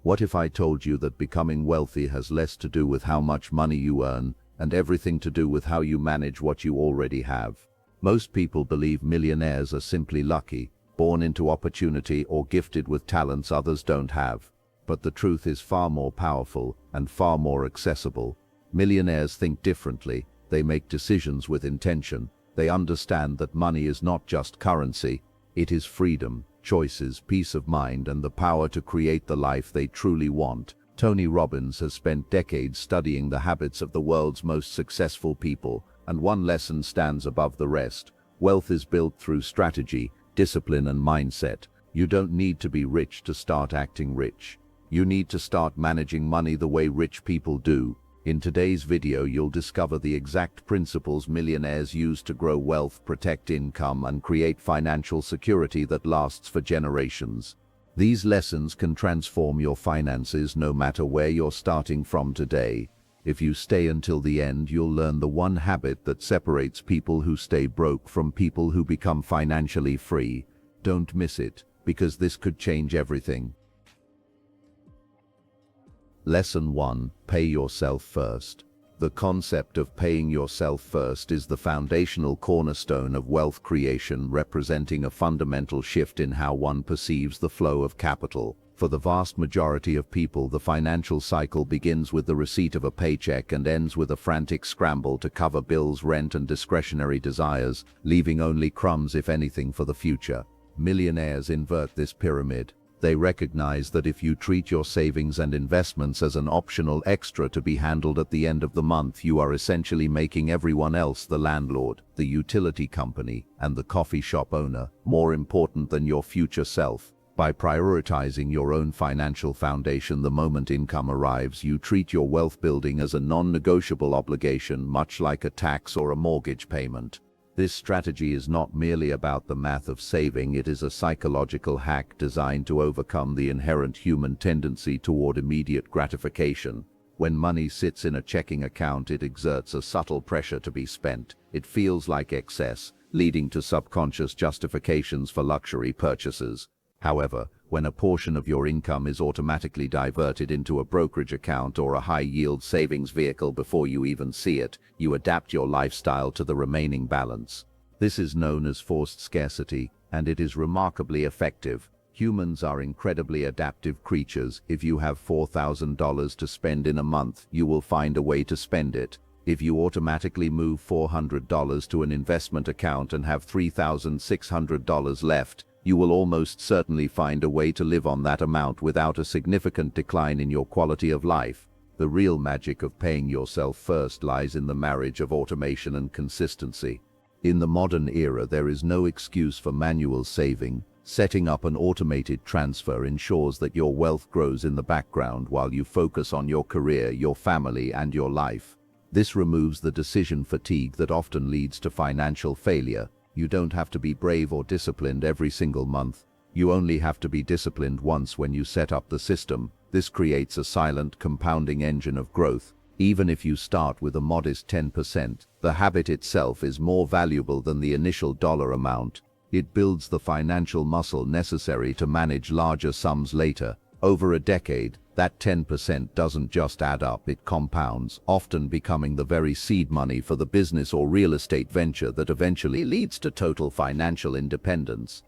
What if I told you that becoming wealthy has less to do with how much money you earn and everything to do with how you manage what you already have? Most people believe millionaires are simply lucky, born into opportunity or gifted with talents others don't have. But the truth is far more powerful and far more accessible. Millionaires think differently, they make decisions with intention, they understand that money is not just currency, it is freedom, choices, peace of mind, and the power to create the life they truly want. Tony Robbins has spent decades studying the habits of the world's most successful people, and one lesson stands above the rest. Wealth is built through strategy, discipline, and mindset. You don't need to be rich to start acting rich. You need to start managing money the way rich people do. In today's video, you'll discover the exact principles millionaires use to grow wealth, protect income, and create financial security that lasts for generations. These lessons can transform your finances no matter where you're starting from today. If you stay until the end, you'll learn the one habit that separates people who stay broke from people who become financially free. Don't miss it, because this could change everything. Lesson 1. Pay yourself first. The concept of paying yourself first is the foundational cornerstone of wealth creation, representing a fundamental shift in how one perceives the flow of capital. For the vast majority of people, the financial cycle begins with the receipt of a paycheck and ends with a frantic scramble to cover bills, rent, and discretionary desires, leaving only crumbs, if anything, for the future. Millionaires invert this pyramid. They recognize that if you treat your savings and investments as an optional extra to be handled at the end of the month, you are essentially making everyone else, the landlord, the utility company, and the coffee shop owner, more important than your future self. By prioritizing your own financial foundation the moment income arrives, you treat your wealth building as a non-negotiable obligation, much like a tax or a mortgage payment. This strategy is not merely about the math of saving, it is a psychological hack designed to overcome the inherent human tendency toward immediate gratification. When money sits in a checking account, it exerts a subtle pressure to be spent. It feels like excess, leading to subconscious justifications for luxury purchases. However, when a portion of your income is automatically diverted into a brokerage account or a high-yield savings vehicle before you even see it, you adapt your lifestyle to the remaining balance. This is known as forced scarcity, and it is remarkably effective. Humans are incredibly adaptive creatures. If you have $4,000 to spend in a month, you will find a way to spend it. If you automatically move $400 to an investment account and have $3,600 left, you will almost certainly find a way to live on that amount without a significant decline in your quality of life. The real magic of paying yourself first lies in the marriage of automation and consistency. In the modern era, there is no excuse for manual saving. Setting up an automated transfer ensures that your wealth grows in the background while you focus on your career, your family, and your life. This removes the decision fatigue that often leads to financial failure. You don't have to be brave or disciplined every single month. You only have to be disciplined once when you set up the system. This creates a silent, compounding engine of growth. Even if you start with a modest 10%, the habit itself is more valuable than the initial dollar amount. It builds the financial muscle necessary to manage larger sums later. Over a decade, that 10% doesn't just add up, it compounds, often becoming the very seed money for the business or real estate venture that eventually leads to total financial independence.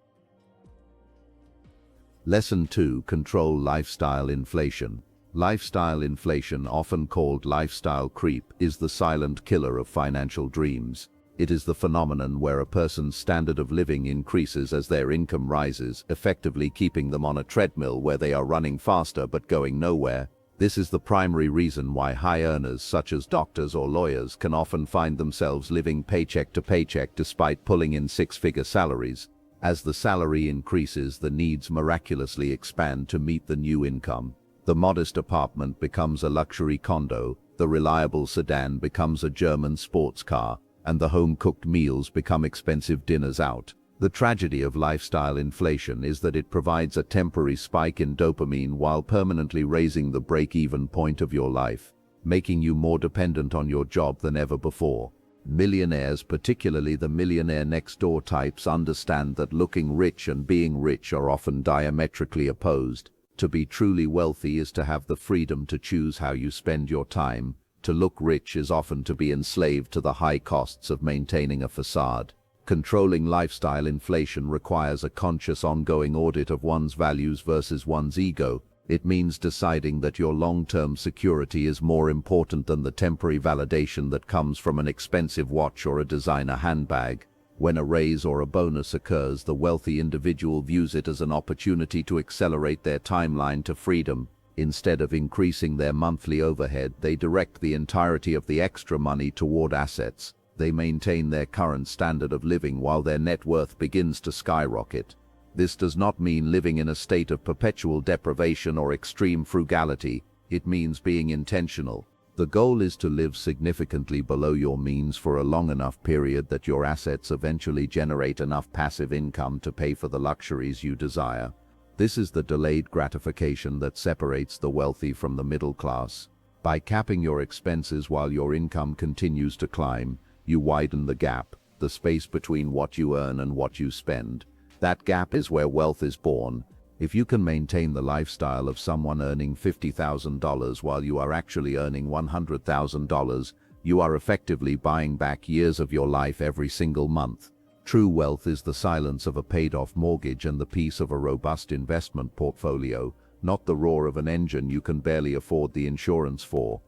Lesson 2. Control lifestyle inflation. Lifestyle inflation, often called lifestyle creep, is the silent killer of financial dreams. It is the phenomenon where a person's standard of living increases as their income rises, effectively keeping them on a treadmill where they are running faster but going nowhere. This is the primary reason why high earners such as doctors or lawyers can often find themselves living paycheck to paycheck despite pulling in six-figure salaries. As the salary increases, the needs miraculously expand to meet the new income. The modest apartment becomes a luxury condo, the reliable sedan becomes a German sports car, and the home-cooked meals become expensive dinners out. The tragedy of lifestyle inflation is that it provides a temporary spike in dopamine while permanently raising the break-even point of your life, making you more dependent on your job than ever before. Millionaires, particularly the millionaire next door types, understand that looking rich and being rich are often diametrically opposed. To be truly wealthy is to have the freedom to choose how you spend your time. To look rich is often to be enslaved to the high costs of maintaining a facade. Controlling lifestyle inflation requires a conscious ongoing audit of one's values versus one's ego. It means deciding that your long-term security is more important than the temporary validation that comes from an expensive watch or a designer handbag. When a raise or a bonus occurs, the wealthy individual views it as an opportunity to accelerate their timeline to freedom. Instead of increasing their monthly overhead, they direct the entirety of the extra money toward assets. They maintain their current standard of living while their net worth begins to skyrocket. This does not mean living in a state of perpetual deprivation or extreme frugality. It means being intentional. The goal is to live significantly below your means for a long enough period that your assets eventually generate enough passive income to pay for the luxuries you desire. This is the delayed gratification that separates the wealthy from the middle class. By capping your expenses while your income continues to climb, you widen the gap, the space between what you earn and what you spend. That gap is where wealth is born. If you can maintain the lifestyle of someone earning $50,000 while you are actually earning $100,000, you are effectively buying back years of your life every single month. True wealth is the silence of a paid-off mortgage and the peace of a robust investment portfolio, not the roar of an engine you can barely afford the insurance for.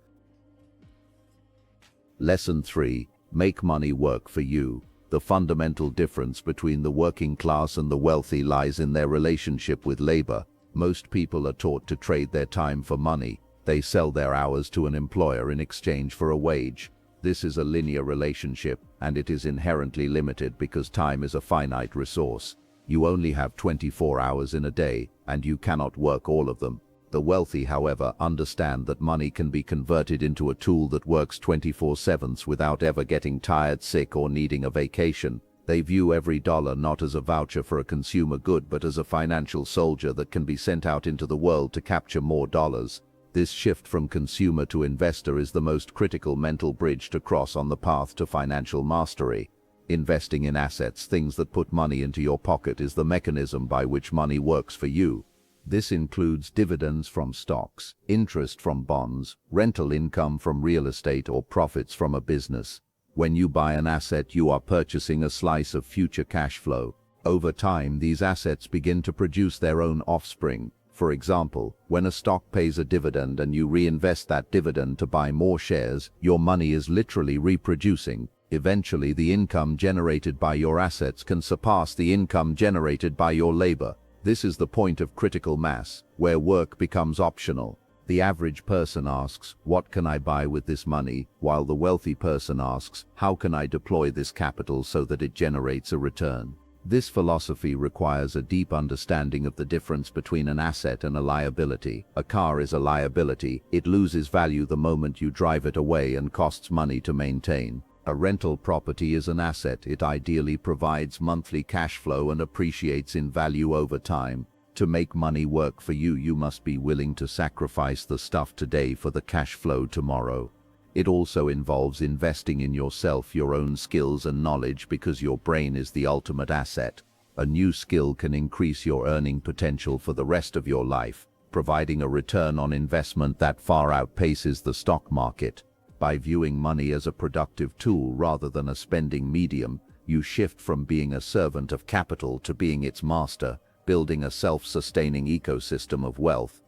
Lesson 3. Make money work for you. The fundamental difference between the working class and the wealthy lies in their relationship with labor. Most people are taught to trade their time for money. They sell their hours to an employer in exchange for a wage. This is a linear relationship, and it is inherently limited because time is a finite resource. You only have 24 hours in a day, and you cannot work all of them. The wealthy, however, understand that money can be converted into a tool that works 24/7 without ever getting tired, sick, or needing a vacation. They view every dollar not as a voucher for a consumer good but as a financial soldier that can be sent out into the world to capture more dollars. This shift from consumer to investor is the most critical mental bridge to cross on the path to financial mastery. Investing in assets, things that put money into your pocket, is the mechanism by which money works for you. This includes dividends from stocks, interest from bonds, rental income from real estate, or profits from a business. When you buy an asset, you are purchasing a slice of future cash flow. Over time, these assets begin to produce their own offspring. For example, when a stock pays a dividend and you reinvest that dividend to buy more shares, your money is literally reproducing. Eventually, the income generated by your assets can surpass the income generated by your labor. This is the point of critical mass, where work becomes optional. The average person asks, "What can I buy with this money?" while the wealthy person asks, "How can I deploy this capital so that it generates a return?" This philosophy requires a deep understanding of the difference between an asset and a liability. A car is a liability. It loses value the moment you drive it away and costs money to maintain. A rental property is an asset. It ideally provides monthly cash flow and appreciates in value over time. To make money work for you, you must be willing to sacrifice the stuff today for the cash flow tomorrow. It also involves investing in yourself, your own skills and knowledge, because your brain is the ultimate asset. A new skill can increase your earning potential for the rest of your life, providing a return on investment that far outpaces the stock market. By viewing money as a productive tool rather than a spending medium, you shift from being a servant of capital to being its master, building a self-sustaining ecosystem of wealth.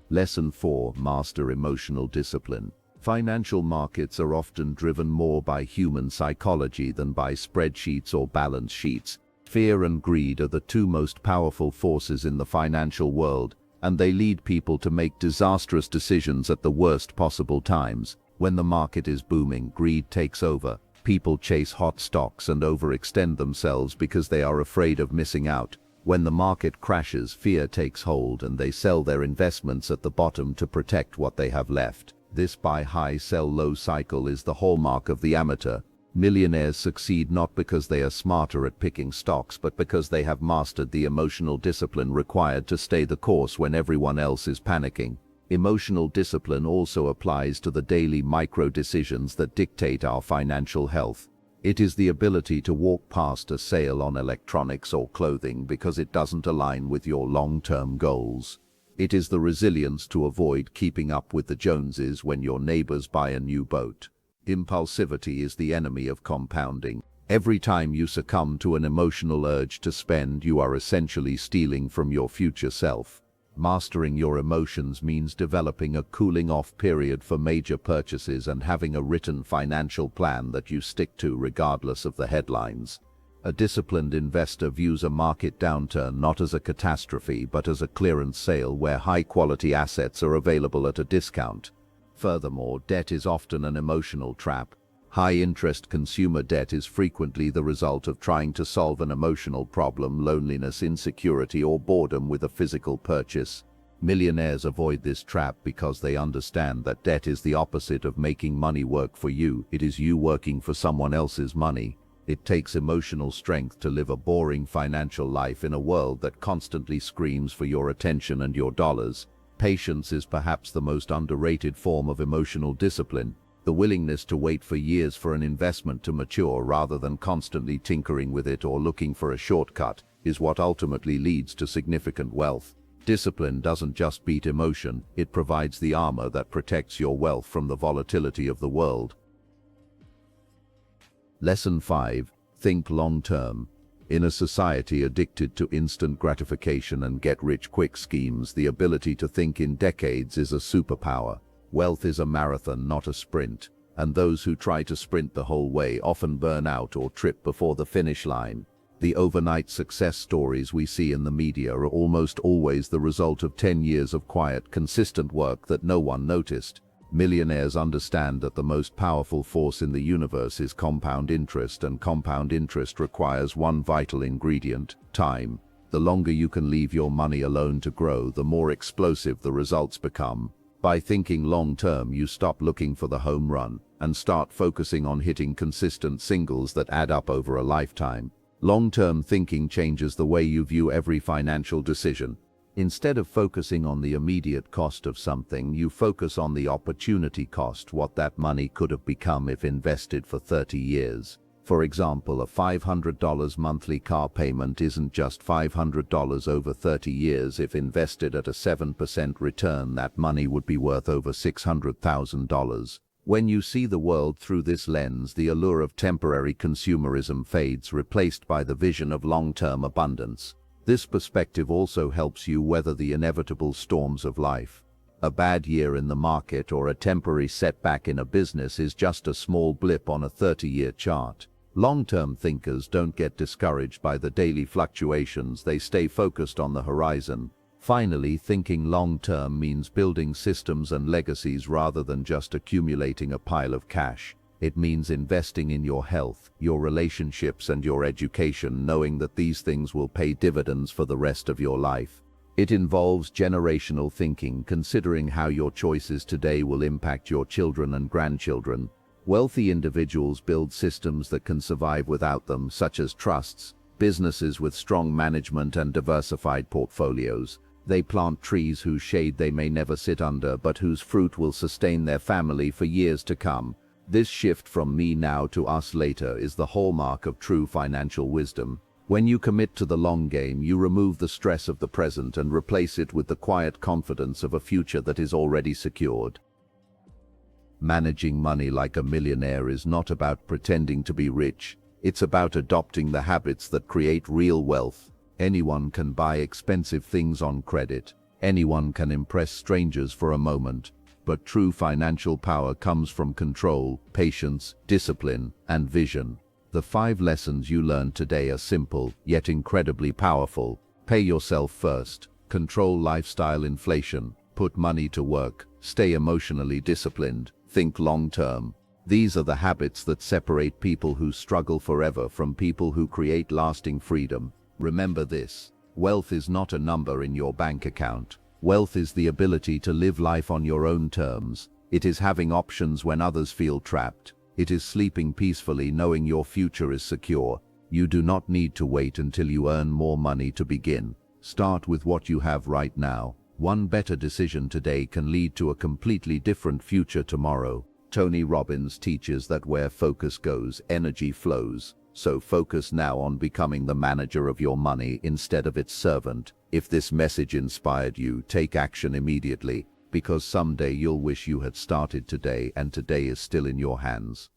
Lesson 4. Master emotional discipline. Financial markets are often driven more by human psychology than by spreadsheets or balance sheets. Fear and greed are the two most powerful forces in the financial world, and they lead people to make disastrous decisions at the worst possible times. When the market is booming, greed takes over. People chase hot stocks and overextend themselves because they are afraid of missing out. When the market crashes, fear takes hold and they sell their investments at the bottom to protect what they have left. This buy high, sell low cycle is the hallmark of the amateur. Millionaires succeed not because they are smarter at picking stocks, but because they have mastered the emotional discipline required to stay the course when everyone else is panicking. Emotional discipline also applies to the daily micro decisions that dictate our financial health. It is the ability to walk past a sale on electronics or clothing because it doesn't align with your long-term goals. It is the resilience to avoid keeping up with the Joneses when your neighbors buy a new boat. Impulsivity is the enemy of compounding. Every time you succumb to an emotional urge to spend, you are essentially stealing from your future self. Mastering your emotions means developing a cooling-off period for major purchases and having a written financial plan that you stick to regardless of the headlines. A disciplined investor views a market downturn not as a catastrophe but as a clearance sale where high-quality assets are available at a discount. Furthermore, debt is often an emotional trap. High-interest consumer debt is frequently the result of trying to solve an emotional problem, loneliness, insecurity, or boredom with a physical purchase. Millionaires avoid this trap because they understand that debt is the opposite of making money work for you. It is you working for someone else's money. It takes emotional strength to live a boring financial life in a world that constantly screams for your attention and your dollars. Patience is perhaps the most underrated form of emotional discipline. The willingness to wait for years for an investment to mature rather than constantly tinkering with it or looking for a shortcut is what ultimately leads to significant wealth. Discipline doesn't just beat emotion, it provides the armor that protects your wealth from the volatility of the world. Lesson 5. Think long-term. In a society addicted to instant gratification and get-rich-quick schemes, the ability to think in decades is a superpower. Wealth is a marathon, not a sprint, and those who try to sprint the whole way often burn out or trip before the finish line. The overnight success stories we see in the media are almost always the result of 10 years of quiet, consistent work that no one noticed. Millionaires understand that the most powerful force in the universe is compound interest, and compound interest requires one vital ingredient: time. The longer you can leave your money alone to grow, the more explosive the results become. By thinking long-term, you stop looking for the home run and start focusing on hitting consistent singles that add up over a lifetime. Long-term thinking changes the way you view every financial decision. Instead of focusing on the immediate cost of something, you focus on the opportunity cost, what that money could have become if invested for 30 years. For example, a $500 monthly car payment isn't just $500 over 30 years. If invested at a 7% return, that money would be worth over $600,000. When you see the world through this lens, the allure of temporary consumerism fades, replaced by the vision of long-term abundance. This perspective also helps you weather the inevitable storms of life. A bad year in the market or a temporary setback in a business is just a small blip on a 30-year chart. Long-term thinkers don't get discouraged by the daily fluctuations, they stay focused on the horizon. Finally, thinking long-term means building systems and legacies rather than just accumulating a pile of cash. It means investing in your health, your relationships, and your education, knowing that these things will pay dividends for the rest of your life. It involves generational thinking, considering how your choices today will impact your children and grandchildren. Wealthy individuals build systems that can survive without them, such as trusts, businesses with strong management and diversified portfolios. They plant trees whose shade they may never sit under, but whose fruit will sustain their family for years to come. This shift from me now to us later is the hallmark of true financial wisdom. When you commit to the long game, you remove the stress of the present and replace it with the quiet confidence of a future that is already secured. Managing money like a millionaire is not about pretending to be rich. It's about adopting the habits that create real wealth. Anyone can buy expensive things on credit. Anyone can impress strangers for a moment. But true financial power comes from control, patience, discipline, and vision. The 5 lessons you learned today are simple, yet incredibly powerful. Pay yourself first. Control lifestyle inflation. Put money to work. Stay emotionally disciplined. Think long-term. These are the habits that separate people who struggle forever from people who create lasting freedom. Remember this: wealth is not a number in your bank account. Wealth is the ability to live life on your own terms. It is having options when others feel trapped. It is sleeping peacefully knowing your future is secure. You do not need to wait until you earn more money to begin. Start with what you have right now. One better decision today can lead to a completely different future tomorrow. Tony Robbins teaches that where focus goes, energy flows. So focus now on becoming the manager of your money instead of its servant. If this message inspired you, take action immediately, because someday you'll wish you had started today, and today is still in your hands.